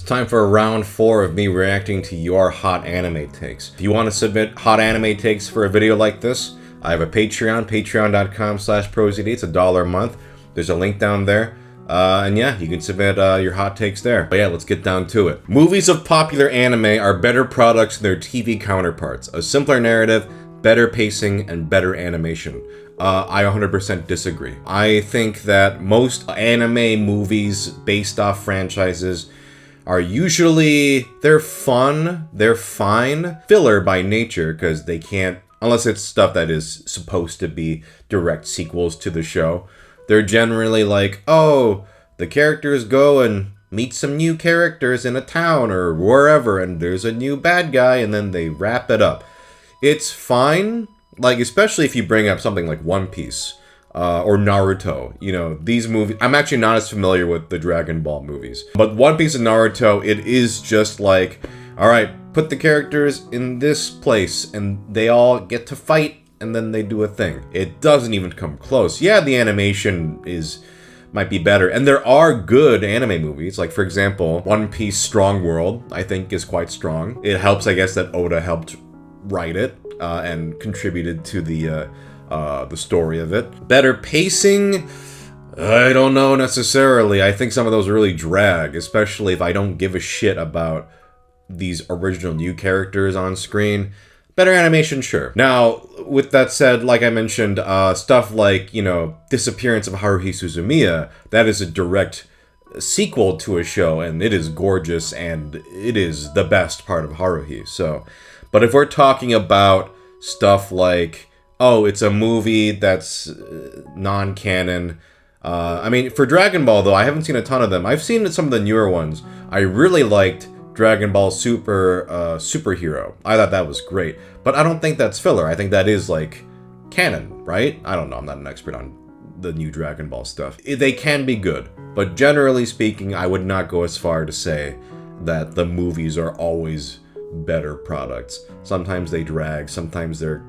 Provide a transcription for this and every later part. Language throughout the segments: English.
time for round 4 of me reacting to your hot anime takes. If you want to submit hot anime takes for a video like this, I have a Patreon, patreon.com/prosd. It's $1 a month. There's a link down there. And yeah, you can submit your hot takes there. But yeah, let's get down to it. Movies of popular anime are better products than their TV counterparts. A simpler narrative, better pacing, and better animation. I 100% disagree. I think that most anime movies based off franchises are usually, they're fun, they're fine, filler by nature, because they can't, unless it's stuff that is supposed to be direct sequels to the show. They're generally like, oh, the characters go and meet some new characters in a town or wherever, and there's a new bad guy, and then they wrap it up. It's fine, like, especially if you bring up something like One Piece or Naruto. You know, these movies, I'm actually not as familiar with the Dragon Ball movies. But One Piece and Naruto, it is just like, all right, put the characters in this place, and they all get to fight, and then they do a thing. It doesn't even come close. Yeah, the animation might be better, and there are good anime movies. Like, for example, One Piece Strong World, I think, is quite strong. It helps, I guess, that Oda helped write it and contributed to the story of it. Better pacing, I don't know necessarily. I think some of those really drag, especially if I don't give a shit about these original new characters on screen. Better animation, sure. Now, with that said, like I mentioned, stuff like, you know, Disappearance of Haruhi Suzumiya, that is a direct sequel to a show, and it is gorgeous, and it is the best part of Haruhi, so. But if we're talking about stuff like, oh, it's a movie that's non-canon, I mean, for Dragon Ball, though, I haven't seen a ton of them. I've seen some of the newer ones. I really liked Dragon Ball Superhero. I thought that was great. But I don't think that's filler. I think that is, like, canon, right? I don't know. I'm not an expert on the new Dragon Ball stuff. They can be good. But generally speaking, I would not go as far to say that the movies are always better products. Sometimes they drag. Sometimes they're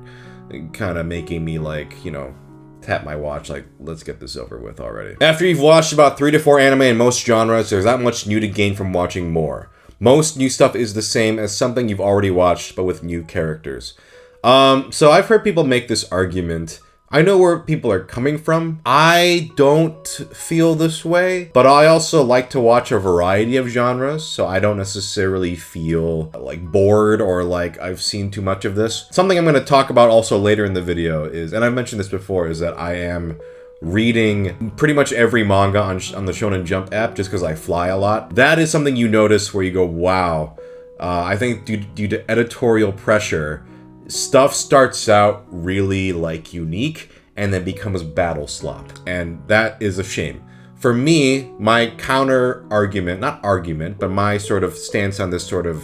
kind of making me, like, you know, tap my watch like, let's get this over with already. After you've watched about 3 to 4 anime in most genres, there's not much new to gain from watching more. Most new stuff is the same as something you've already watched, but with new characters. So I've heard people make this argument. I know where people are coming from. I don't feel this way, but I also like to watch a variety of genres, so I don't necessarily feel like bored or like I've seen too much of this. Something I'm going to talk about also later in the video is, and I've mentioned this before, is that I am reading pretty much every manga on the Shonen Jump app just because I fly a lot. That is something you notice where you go, wow. I think due to editorial pressure, stuff starts out really, like, unique and then becomes battle slop. And that is a shame. For me, my counter argument, not argument, but my sort of stance on this sort of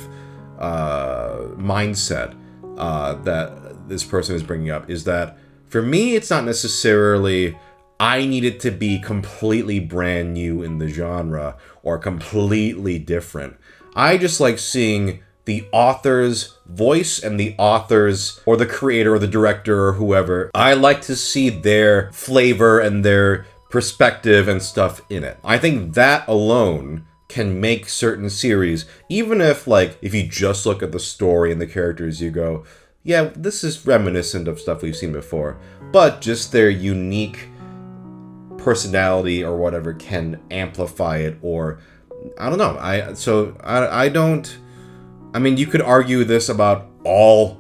mindset that this person is bringing up is that for me, it's not necessarily I need it to be completely brand new in the genre or completely different. I just like seeing the author's voice and the author's, or the creator or the director or whoever. I like to see their flavor and their perspective and stuff in it. I think that alone can make certain series, even if, like, if you just look at the story and the characters, you go, yeah, this is reminiscent of stuff we've seen before. But just their unique personality or whatever can amplify it, or I don't know. I don't. I mean, you could argue this about all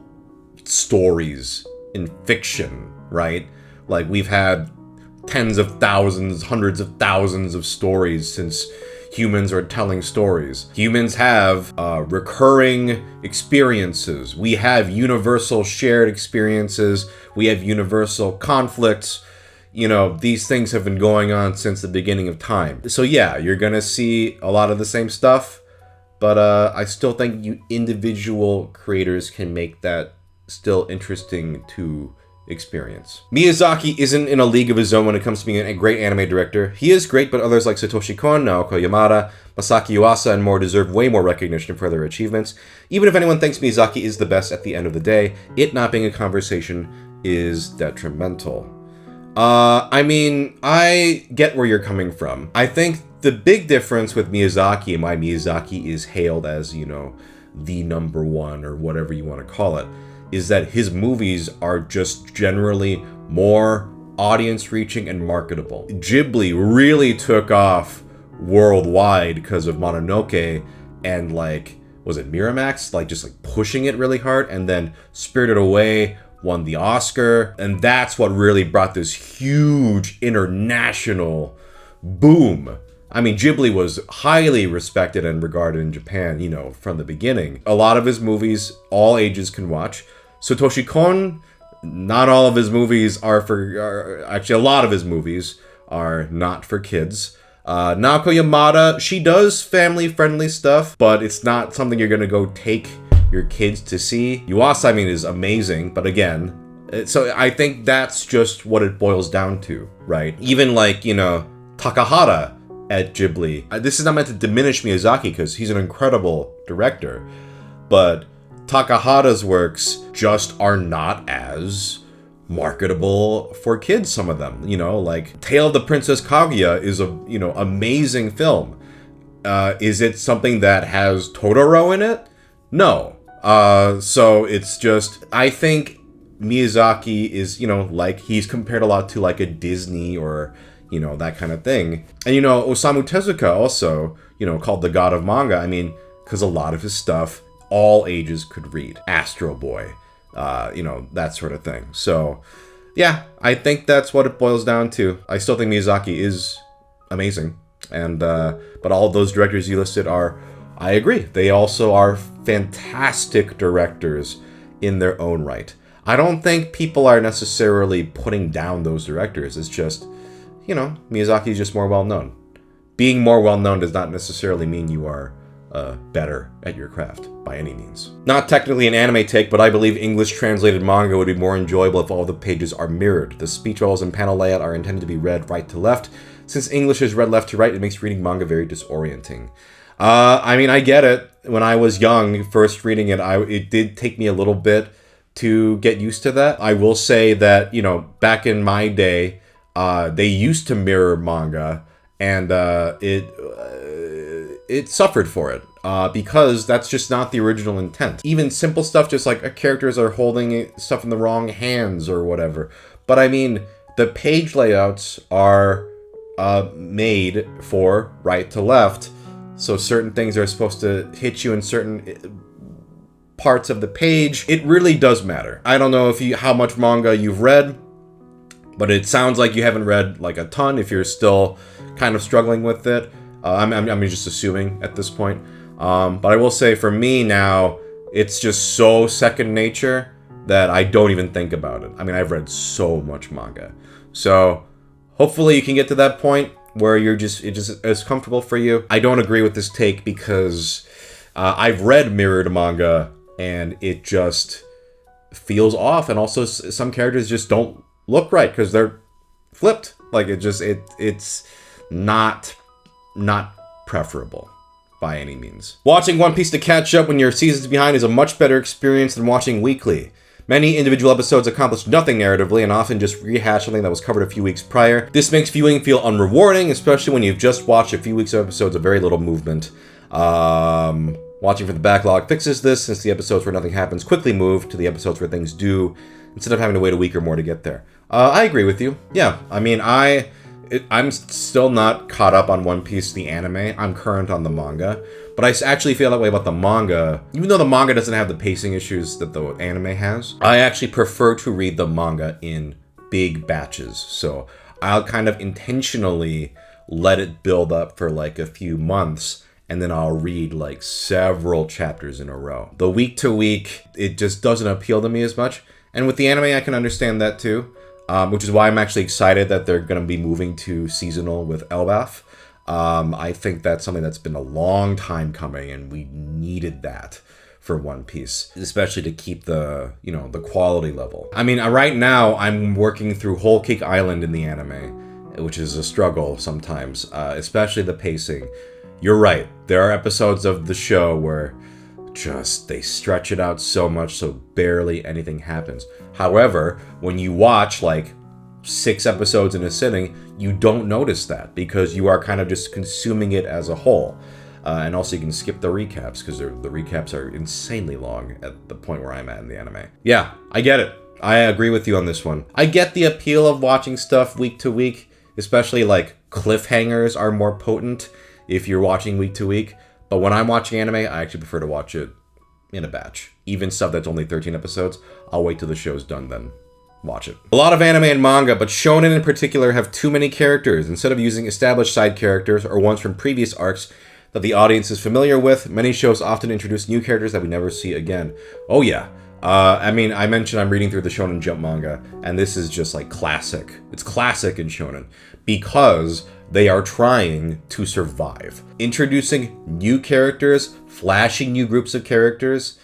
stories in fiction, right? Like, we've had tens of thousands, hundreds of thousands of stories since humans are telling stories. Humans have recurring experiences. We have universal shared experiences. We have universal conflicts. You know, these things have been going on since the beginning of time. So yeah, you're gonna see a lot of the same stuff, but I still think you individual creators can make that still interesting to experience. Miyazaki isn't in a league of his own when it comes to being a great anime director. He is great, but others like Satoshi Kon, Naoko Yamada, Masaki Yuasa, and more deserve way more recognition for their achievements. Even if anyone thinks Miyazaki is the best at the end of the day, it not being a conversation is detrimental. I mean, I get where you're coming from. I think the big difference with Miyazaki and why Miyazaki is hailed as, you know, the #1 or whatever you want to call it, is that his movies are just generally more audience reaching and marketable. Ghibli really took off worldwide because of Mononoke and like, was it Miramax? Like just like pushing it really hard, and then Spirited Away won the Oscar, and that's what really brought this huge international boom. I mean, Ghibli was highly respected and regarded in Japan, you know, from the beginning. A lot of his movies, all ages can watch. Satoshi Kon, not all of his movies actually a lot of his movies are not for kids. Naoko Yamada, she does family-friendly stuff, but it's not something you're gonna go take your kids to see. Yuasa, I mean, is amazing, but again, so I think that's just what it boils down to, right? Even like, you know, Takahata at Ghibli. This is not meant to diminish Miyazaki because he's an incredible director, but Takahata's works just are not as marketable for kids, some of them, you know, like Tale of the Princess Kaguya is a, you know, amazing film. Is it something that has Totoro in it? No. So it's just, I think Miyazaki is, you know, like he's compared a lot to like a Disney or, you know, that kind of thing. And, you know, Osamu Tezuka also, you know, called the god of manga. I mean, because a lot of his stuff, all ages could read. Astro Boy, you know, that sort of thing. So, yeah, I think that's what it boils down to. I still think Miyazaki is amazing. And, but all of those directors you listed are, I agree, they also are fantastic directors in their own right. I don't think people are necessarily putting down those directors. It's just, you know, Miyazaki is just more well-known. Being more well-known does not necessarily mean you are better at your craft, by any means. Not technically an anime take, but I believe English translated manga would be more enjoyable if all the pages are mirrored. The speech bubbles and panel layout are intended to be read right to left. Since English is read left to right, it makes reading manga very disorienting. I mean, I get it. When I was young, first reading it, it did take me a little bit to get used to that. I will say that, you know, back in my day, they used to mirror manga, and it suffered for it because that's just not the original intent. Even simple stuff, just like characters are holding stuff in the wrong hands or whatever. But I mean, the page layouts are made for right to left, so certain things are supposed to hit you in certain parts of the page. It really does matter. I don't know how much manga you've read, but it sounds like you haven't read like a ton if you're still kind of struggling with it. I'm just assuming at this point. But I will say for me now, it's just so second nature that I don't even think about it. I mean, I've read so much manga. So hopefully you can get to that point where it just is comfortable for you. I don't agree with this take because I've read mirrored manga and it just feels off. And also some characters just don't look right because they're flipped. Like it's not preferable by any means. Watching One Piece to catch up when you're seasons behind is a much better experience than watching weekly. Many individual episodes accomplish nothing narratively and often just rehash something that was covered a few weeks prior. This makes viewing feel unrewarding, especially when you've just watched a few weeks of episodes of very little movement. Watching for the backlog fixes this, since the episodes where nothing happens quickly move to the episodes where things do, instead of having to wait a week or more to get there. I agree with you. Yeah, I mean, I'm still not caught up on One Piece, the anime. I'm current on the manga. But I actually feel that way about the manga. Even though the manga doesn't have the pacing issues that the anime has, I actually prefer to read the manga in big batches. So I'll kind of intentionally let it build up for like a few months, and then I'll read like several chapters in a row. The week to week, it just doesn't appeal to me as much. And with the anime, I can understand that too. Which is why I'm actually excited that they're going to be moving to seasonal with Elbaf. I think that's something that's been a long time coming, and we needed that for One Piece, especially to keep the quality level. I mean, right now I'm working through Whole Cake Island in the anime, which is a struggle sometimes, especially the pacing. You're right. There are episodes of the show where they stretch it out so much so barely anything happens. However, when you watch like 6 episodes in a sitting, you don't notice that because you are kind of just consuming it as a whole. And also you can skip the recaps because the recaps are insanely long at the point where I'm at in the anime. Yeah, I get it. I agree with you on this one. I get the appeal of watching stuff week to week, especially like cliffhangers are more potent if you're watching week to week. But when I'm watching anime, I actually prefer to watch it in a batch. Even stuff that's only 13 episodes, I'll wait till the show's done then watch it. A lot of anime and manga, but shonen in particular, have too many characters. Instead of using established side characters or ones from previous arcs that the audience is familiar with, many shows often introduce new characters that we never see again. Oh yeah. I mean, I mentioned I'm reading through the Shonen Jump manga, and this is just like classic. It's classic in shonen because they are trying to survive. Introducing new characters, flashing new groups of characters,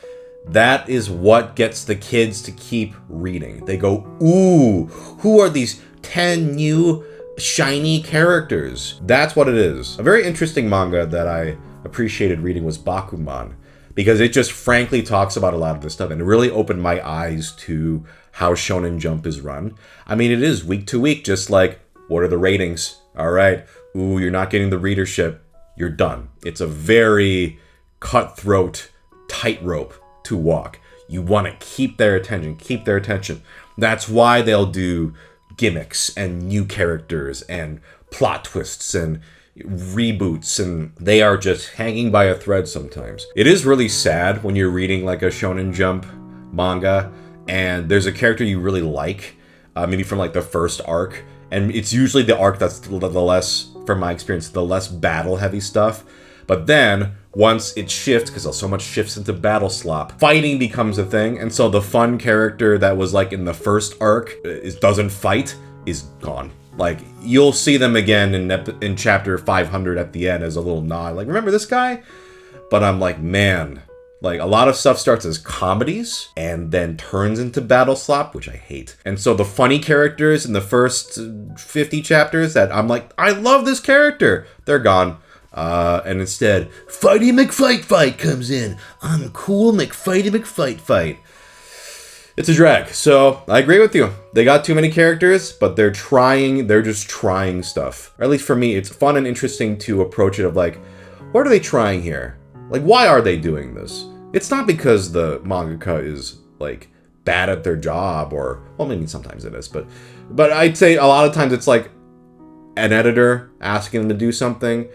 that is what gets the kids to keep reading. They go, ooh, who are these 10 new shiny characters? That's what it is. A very interesting manga that I appreciated reading was Bakuman, because it just frankly talks about a lot of this stuff and it really opened my eyes to how Shonen Jump is run. I mean, it is week to week, just like, what are the ratings? All right, ooh, you're not getting the readership, you're done. It's a very cutthroat tightrope to walk. You want to keep their attention. That's why they'll do gimmicks and new characters and plot twists and reboots, and they are just hanging by a thread sometimes. It is really sad when you're reading like a Shonen Jump manga and there's a character you really like, maybe from like the first arc, and it's usually the arc that's the less, from my experience, the less battle heavy stuff. But then once it shifts, because so much shifts into battle slop, fighting becomes a thing, and so the fun character that was like in the first arc doesn't fight is gone. Like, you'll see them again in chapter 500 at the end as a little nod, like, remember this guy? But I'm like, man, like, a lot of stuff starts as comedies and then turns into battle slop, which I hate. And so the funny characters in the first 50 chapters that I'm like, I love this character, they're gone. And instead, Fighty McFight comes in. I'm cool McFighty McFight. It's a drag. So I agree with you. They got too many characters, but they're just trying stuff. Or at least for me, it's fun and interesting to approach it of like, what are they trying here? Like, why are they doing this? It's not because the mangaka is like bad at their job, or, well, maybe sometimes it is, but I'd say a lot of times it's like an editor asking them to do something,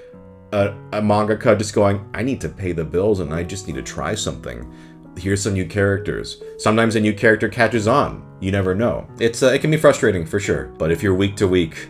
a mangaka just going, I need to pay the bills and I just need to try something. Here's some new characters. Sometimes a new character catches on. You never know. It can be frustrating for sure, but if you're week to week,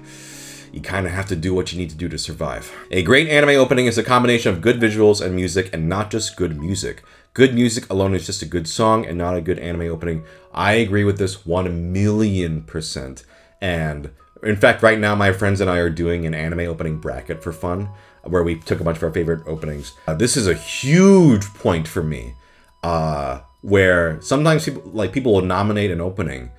you kind of have to do what you need to do to survive. A great anime opening is a combination of good visuals and music, and not just good music. Good music alone is just a good song and not a good anime opening. I agree with this 1,000,000%. And in fact, right now my friends and I are doing an anime opening bracket for fun, where we took a bunch of our favorite openings. This is a huge point for me, where sometimes people will nominate an opening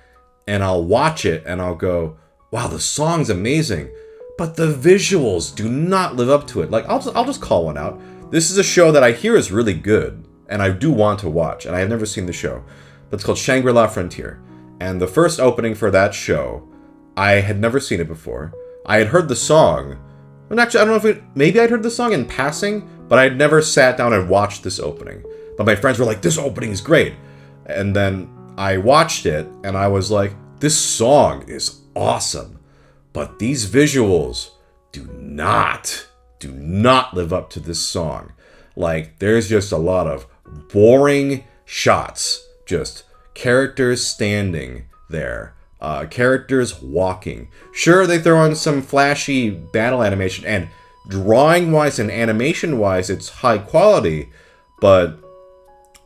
and I'll watch it and I'll go, wow, the song's amazing, but the visuals do not live up to it. Like, I'll just call one out. This is a show that I hear is really good and I do want to watch, and I have never seen the show, but it's called Shangri-La Frontier. And the first opening for that show, I had never seen it before. I had heard the song, and actually, I don't know if maybe I'd heard the song in passing, but I'd never sat down and watched this opening. But my friends were like, this opening is great. And then I watched it, and I was like, this song is awesome. But these visuals do not live up to this song. Like, there's just a lot of boring shots. Just characters standing there. Characters walking. Sure, they throw in some flashy battle animation, and drawing-wise and animation-wise, it's high quality, but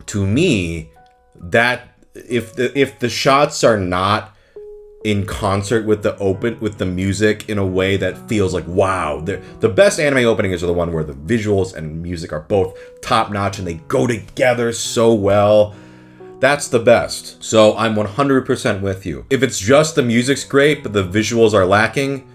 to me, that if the shots are not in concert with the music in a way that feels like, wow, the best anime openings are the one where the visuals and music are both top-notch and they go together so well. That's the best. So I'm 100% with you. If it's just the music's great, but the visuals are lacking,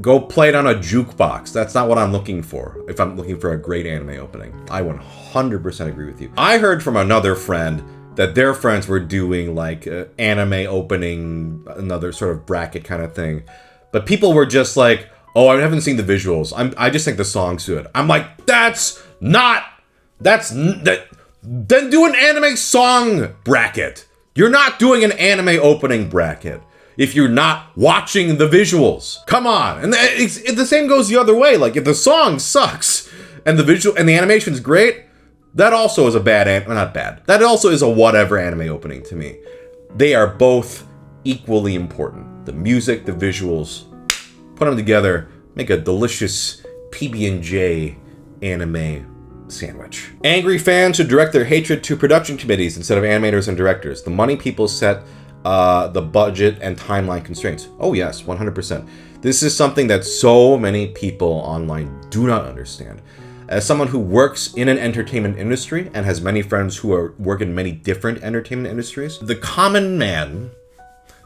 go play it on a jukebox. That's not what I'm looking for if I'm looking for a great anime opening. I 100% agree with you. I heard from another friend that their friends were doing like anime opening, another sort of bracket kind of thing. But people were just like, oh, I haven't seen the visuals. I just think the song's good. I'm like, then do an anime song bracket. You're not doing an anime opening bracket if you're not watching the visuals. Come on. And the same goes the other way. Like, if the song sucks and the visual and the animation's great, that also is a not bad. That also is a whatever anime opening to me. They are both equally important. The music, the visuals, put them together, make a delicious PB&J anime sandwich. Angry fans should direct their hatred to production committees instead of animators and directors. The money people set the budget and timeline constraints. Oh yes, 100%. This is something that so many people online do not understand. As someone who works in an entertainment industry and has many friends who work in many different entertainment industries, the common man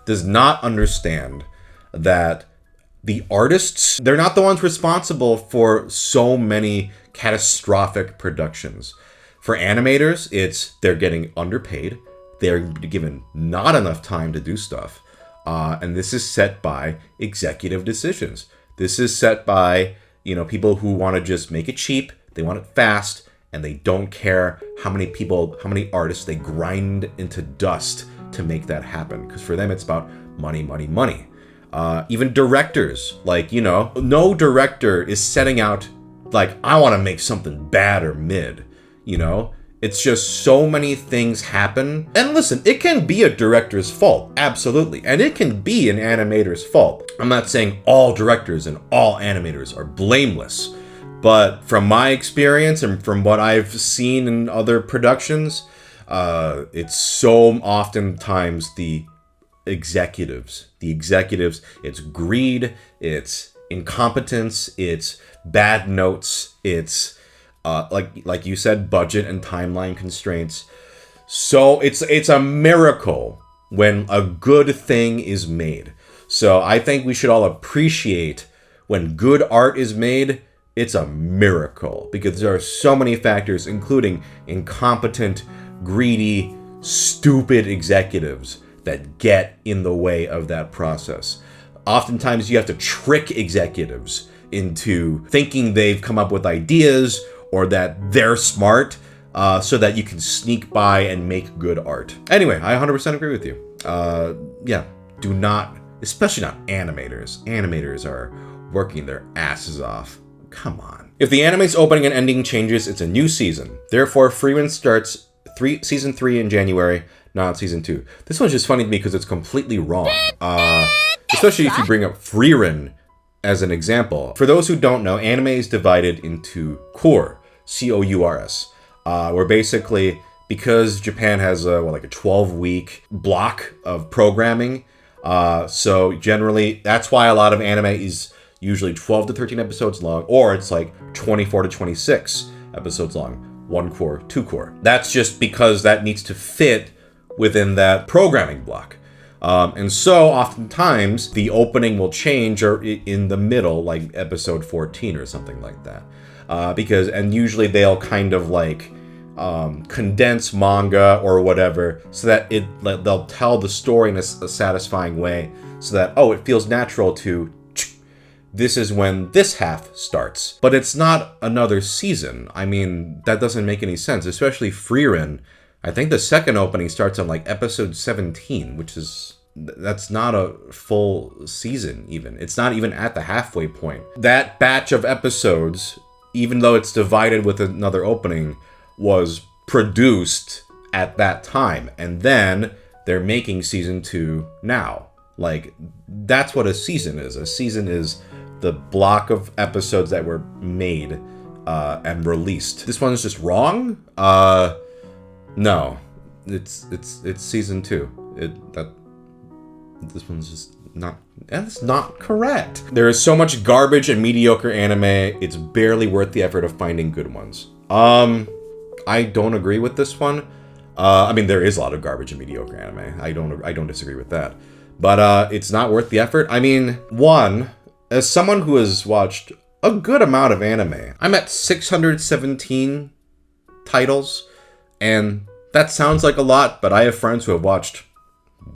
does not understand that the artists, they're not the ones responsible for so many catastrophic productions. For animators, they're getting underpaid, they're given not enough time to do stuff, and this is set by executive decisions. This is set by people who want to just make it cheap, they want it fast, and they don't care how many artists they grind into dust to make that happen. Because for them, it's about money, money, money. Even directors, no director is setting out, I want to make something bad or mid, It's just so many things happen. And listen, it can be a director's fault, absolutely. And it can be an animator's fault. I'm not saying all directors and all animators are blameless. But from my experience and from what I've seen in other productions, it's so oftentimes the executives, it's greed, it's incompetence, it's bad notes, it's like you said, budget and timeline constraints. So it's a miracle when a good thing is made. So I think we should all appreciate when good art is made. It's a miracle because there are so many factors, including incompetent, greedy, stupid executives that get in the way of that process. Oftentimes you have to trick executives into thinking they've come up with ideas or that they're smart so that you can sneak by and make good art. Anyway, I 100% agree with you. Do not, especially not animators. Animators are working their asses off. Come on. If the anime's opening and ending changes, it's a new season. Therefore, Freeman starts season 3 in January, not season 2. This one's just funny to me because it's completely wrong. Especially if you bring up Freeman as an example. For those who don't know, anime is divided into cour, C-O-U-R-S, where basically, because Japan has a 12-week block of programming, so generally, that's why a lot of anime is usually 12 to 13 episodes long, or it's 24 to 26 episodes long, 1 cour, 2 cour. That's just because that needs to fit within that programming block. And so oftentimes the opening will change or in the middle, like episode 14 or something like that. And usually they'll kind of condense manga or whatever so that they'll tell the story in a satisfying way so that, it feels natural to this is when this half starts. But it's not another season. I mean, that doesn't make any sense, especially Frieren. I think the second opening starts on episode 17, that's not a full season even. It's not even at the halfway point. That batch of episodes, even though it's divided with another opening, was produced at that time. And then they're making season 2 now. That's what a season is. A season is the block of episodes that were made and released. This one is just wrong? No. It's season 2. This one's just not... That's not correct. There is so much garbage and mediocre anime, it's barely worth the effort of finding good ones. I don't agree with this one. There is a lot of garbage and mediocre anime. I don't disagree with that. But it's not worth the effort. One, as someone who has watched a good amount of anime, I'm at 617 titles, and That sounds like a lot, but I have friends who have watched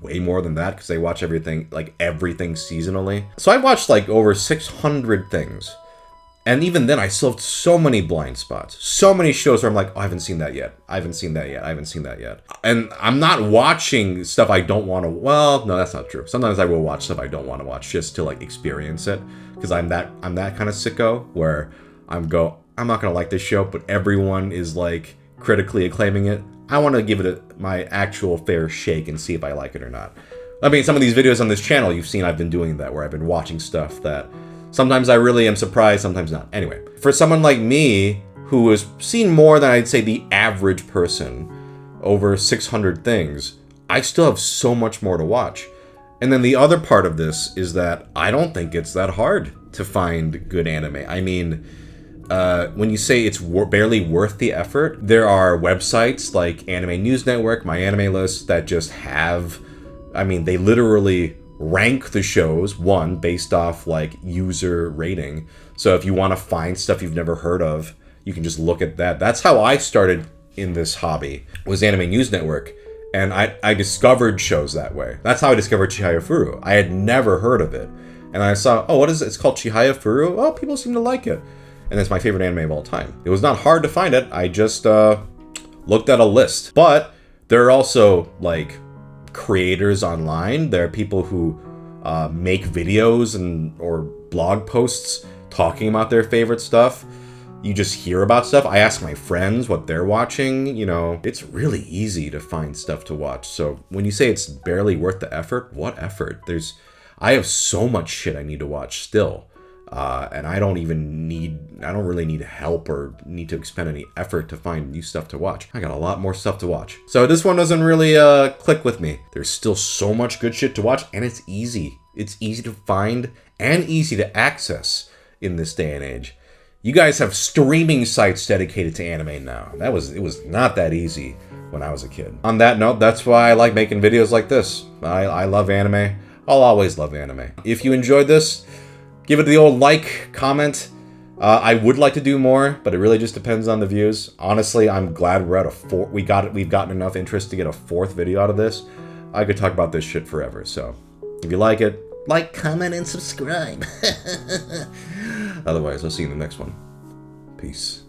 way more than that because they watch everything seasonally. So I watched like over 600 things. And even then, I still have so many blind spots. So many shows where I'm like, oh, I haven't seen that yet. I haven't seen that yet. I haven't seen that yet. And I'm not watching stuff I don't want to... Well, no, that's not true. Sometimes I will watch stuff I don't want to watch just to, like, experience it. Because I'm that kind of sicko where I'm not going to like this show, but everyone is, like, critically acclaiming it. I want to give it my actual fair shake and see if I like it or not. I mean, some of these videos on this channel, you've seen I've been doing that, where I've been watching stuff that... Sometimes I really am surprised, sometimes not. Anyway, for someone like me, who has seen more than I'd say the average person, over 600 things, I still have so much more to watch. And then the other part of this is that I don't think it's that hard to find good anime. I mean, when you say it's barely worth the effort, there are websites like Anime News Network, My Anime List, that just have, I mean, they literally rank the shows, one, based off like user rating. So if you want to find stuff you've never heard of, you can just look at that. That's how I started in this hobby, was Anime News Network. And I discovered shows that way. That's how I discovered Chihayafuru. I had never heard of it. And I saw, oh, what is it? It's called Chihayafuru. Oh, people seem to like it. And it's my favorite anime of all time. It was not hard to find it. I just looked at a list. But there are also like creators online. There are people who make videos or blog posts talking about their favorite stuff. You just hear about stuff. I ask my friends what they're watching. You know, it's really easy to find stuff to watch. So when you say it's barely worth the effort, what effort? I have so much shit I need to watch still. And I don't really need help or need to expend any effort to find new stuff to watch. I got a lot more stuff to watch. So this one doesn't really click with me. There's still so much good shit to watch, and it's easy. It's easy to find and easy to access in this day and age. You guys have streaming sites dedicated to anime now. It was not that easy when I was a kid. On that note, that's why I like making videos like this. I love anime. I'll always love anime. If you enjoyed this, give it the old like, comment. I would like to do more, but it really just depends on the views. Honestly, I'm glad we're at a 4. We've gotten enough interest to get a 4th video out of this. I could talk about this shit forever. So if you like it, like, comment, and subscribe. Otherwise, I'll see you in the next one. Peace.